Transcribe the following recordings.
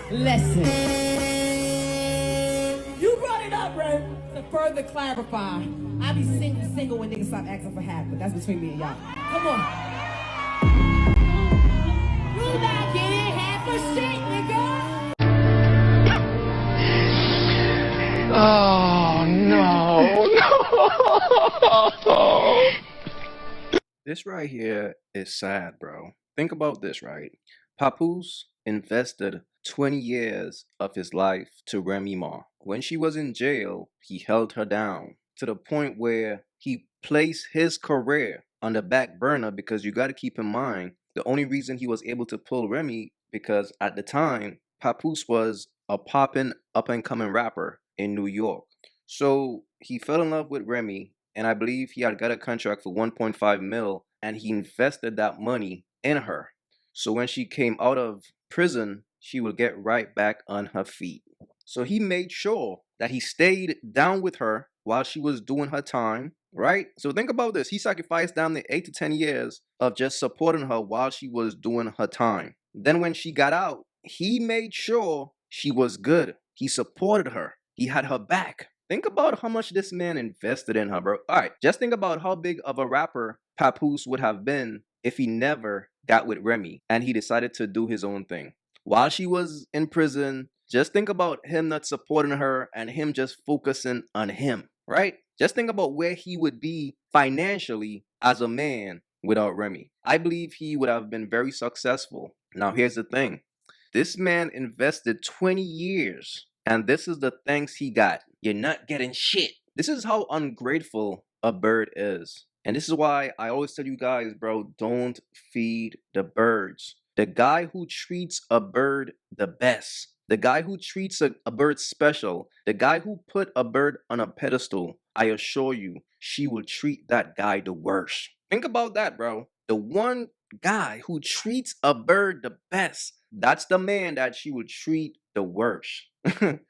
Listen. You brought it up, Ray. To further clarify, I be single when niggas stop asking for half, but that's between me and y'all. Come on. You not getting half a shit, nigga. Oh, no. This right here is sad, bro. Think about this, right? Papoose invested 20 years of his life to Remy Ma. When she was in jail, he held her down to the point where he placed his career on the back burner, because you got to keep in mind, the only reason he was able to pull Remy because at the time, Papoose was a poppin' up-and-coming rapper in New York. So he fell in love with Remy, and I believe he had got a contract for 1.5 mil, and he invested that money in her. So when she came out of prison, she would get right back on her feet. So he made sure that he stayed down with her while she was doing her time, right? So think about this. He sacrificed down the 8 to 10 years of just supporting her while she was doing her time. Then when she got out, he made sure she was good. He supported her. He had her back. Think about how much this man invested in her, bro. All right, just think about how big of a rapper Papoose would have been if he never got with Remy and he decided to do his own thing. While she was in prison, just think about him not supporting her and him just focusing on him, right? Just think about where he would be financially as a man without Remy. I believe he would have been very successful. Now, here's the thing. This man invested 20 years, and this is the thanks he got. You're not getting shit. This is how ungrateful a bird is. And this is why I always tell you guys, bro, don't feed the birds. The guy who treats a bird the best, the guy who treats a bird special, the guy who put a bird on a pedestal, I assure you, she will treat that guy the worst. Think about that, bro. The one guy who treats a bird the best, that's the man that she will treat the worst.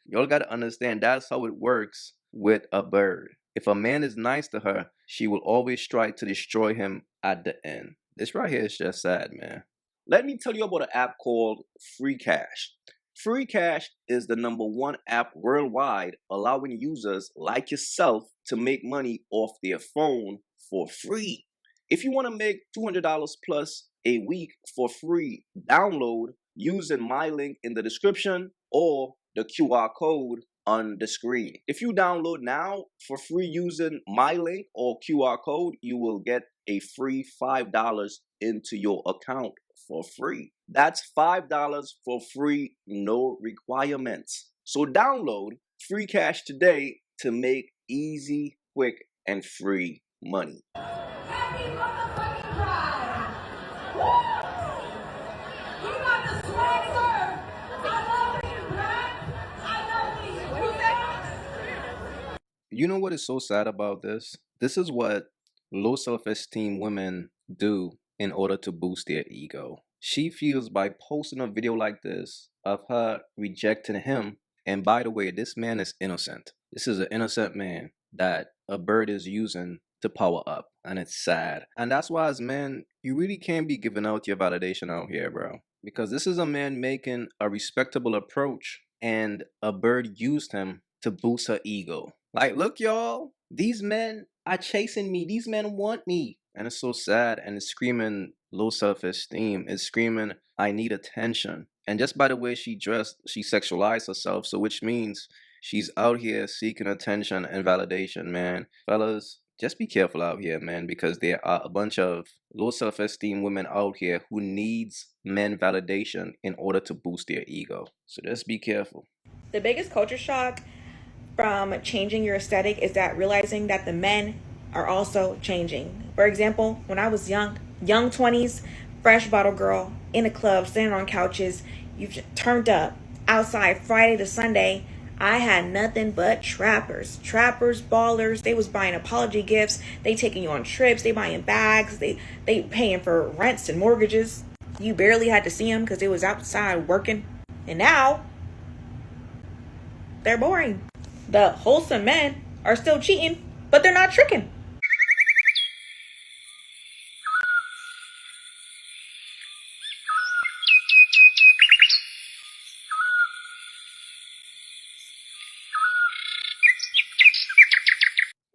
Y'all gotta understand, that's how it works with a bird. If a man is nice to her, she will always try to destroy him at the end. This right here is just sad, man. Let me tell you about an app called Free Cash. Free Cash is the #1 app worldwide, allowing users like yourself to make money off their phone for free. If you want to make $200 plus a week for free, download using my link in the description or the QR code on the screen. If you download now for free using my link or QR code, you will get a free $5 into your account for free. That's $5 for free, no requirements. So download Free Cash today to make easy, quick, and free money. Happy motherfucking Pride! Woo! You got the swag, sir! I love being black! I love being black! You know what is so sad about this? This is what low self-esteem women do in order to boost their ego. She feels by posting a video like this of her rejecting him, and by the way, this man is innocent. This is an innocent man that a bird is using to power up, and it's sad. And that's why as men, you really can't be giving out your validation out here, bro. Because this is a man making a respectable approach, and a bird used him to boost her ego. Like, look, y'all, these men are chasing me. These men want me. And it's so sad, and it's screaming low self-esteem. It's screaming, I need attention. And just by the way she dressed, she sexualized herself. So which means she's out here seeking attention and validation, man. Fellas, just be careful out here, man, because there are a bunch of low self-esteem women out here who needs men validation in order to boost their ego. So just be careful. The biggest culture shock from changing your aesthetic is that realizing that the men are also changing. For example, when I was young 20s, fresh bottle girl, in a club, standing on couches, you've turned up, outside Friday to Sunday, I had nothing but trappers, ballers. They was buying apology gifts. They taking you on trips. They buying bags. They paying for rents and mortgages. You barely had to see them because they was outside working. And now, they're boring. The wholesome men are still cheating, but they're not tricking.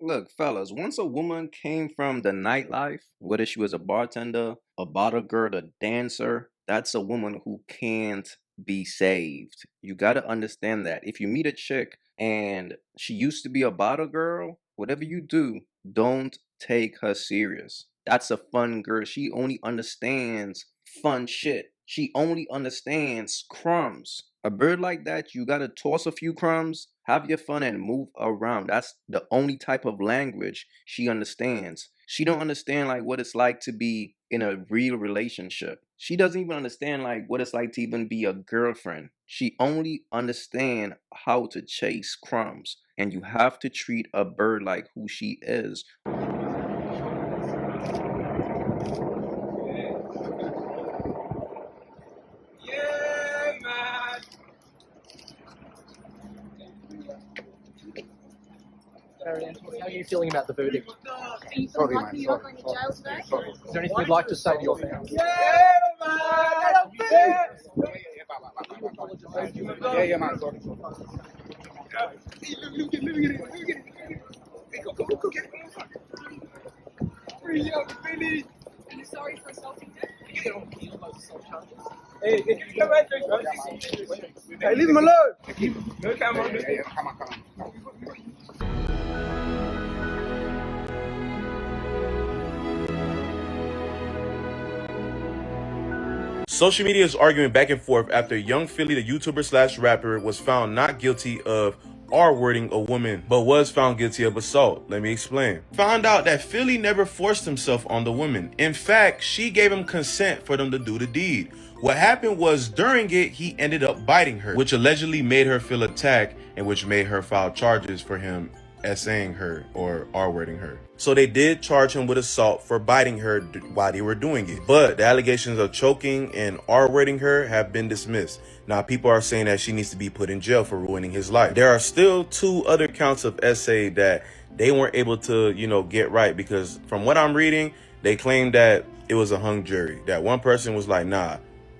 Look, fellas, once a woman came from the nightlife, whether she was a bartender, a bottle girl, a dancer, that's a woman who can't be saved. You got to understand that. If you meet a chick and she used to be a bottle girl, whatever you do, don't take her serious. That's a fun girl. She only understands fun shit. She only understands crumbs. A bird like that, you gotta toss a few crumbs, have your fun, and move around. That's the only type of language she understands. She don't understand like what it's like to be in a real relationship. She doesn't even understand like what it's like to even be a girlfriend. She only understand how to chase crumbs. And you have to treat a bird like who she is. How are you feeling about the verdict? Are you feeling lucky you're not going to jail today? Is there anything you'd like to say to your family? Yeah, man. Are you sorry for assaulting them? Hey, leave him alone. No camera. Come on. Social media is arguing back and forth after Young Philly, the YouTuber slash rapper, was found not guilty of R-wording a woman, but was found guilty of assault. Let me explain. Found out that Philly never forced himself on the woman. In fact, she gave him consent for them to do the deed. What happened was during it, he ended up biting her, which allegedly made her feel attacked and which made her file charges for him essaying her or R-wording her. So they did charge him with assault for biting her while they were doing it. But the allegations of choking and R-wording her have been dismissed. Now people are saying that she needs to be put in jail for ruining his life. There are still 2 other counts of essay that they weren't able to, get right, because from what I'm reading, they claim that it was a hung jury. That one person was like, nah,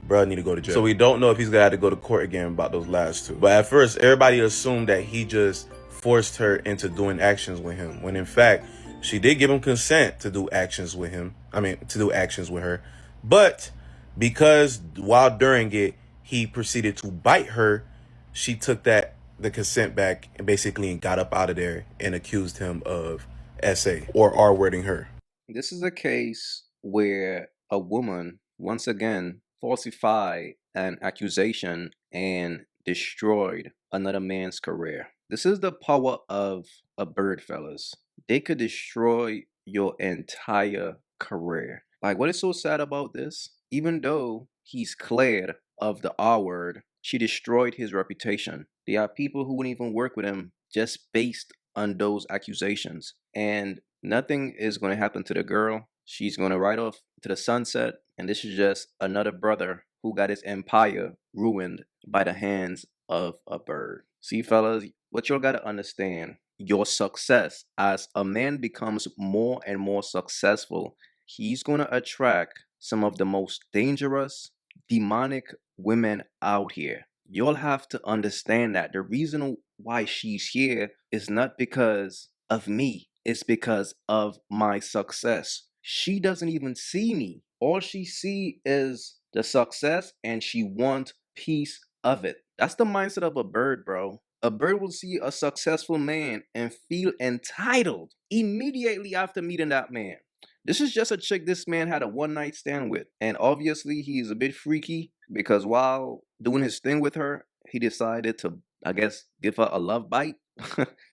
bro, need to go to jail. So we don't know if he's gonna have to go to court again about those last 2. But at first, everybody assumed that he just forced her into doing actions with him, when in fact, she did give him consent to do actions with him. To do actions with her. But because while during it, he proceeded to bite her, she took the consent back and basically got up out of there and accused him of SA or R-wording her. This is a case where a woman, once again, falsified an accusation and destroyed another man's career. This is the power of a bird, fellas. They could destroy your entire career. Like, what is so sad about this? Even though he's cleared of the R word, she destroyed his reputation. There are people who wouldn't even work with him just based on those accusations. And nothing is going to happen to the girl. She's going to ride off to the sunset. And this is just another brother who got his empire ruined by the hands of a bird. See, fellas, what y'all got to understand, your success, as a man becomes more and more successful, he's going to attract some of the most dangerous, demonic women out here. You'll have to understand that the reason why she's here is not because of me. It's because of my success. She doesn't even see me. All she see is the success, and she wants piece of it. That's the mindset of a bird, bro. A bird will see a successful man and feel entitled immediately after meeting that man. This is just a chick this man had a one-night stand with. And obviously, he's a bit freaky because while doing his thing with her, he decided to, I guess, give her a love bite.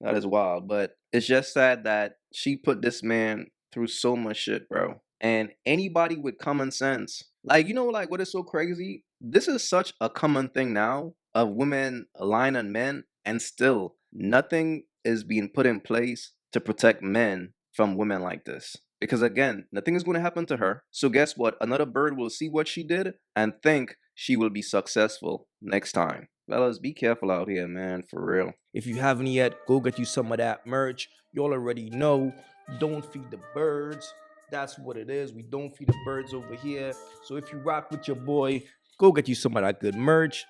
That is wild. But it's just sad that she put this man through so much shit, bro. And anybody with common sense, like what is so crazy? This is such a common thing now of women lying on men, and still nothing is being put in place to protect men from women like this. Because again, nothing is going to happen to her. So guess what? Another bird will see what she did and think she will be successful next time. Fellas, be careful out here, man, for real. If you haven't yet, go get you some of that merch. Y'all already know, don't feed the birds. That's what it is. We don't feed the birds over here. So if you rock with your boy, go get you some of that good merch.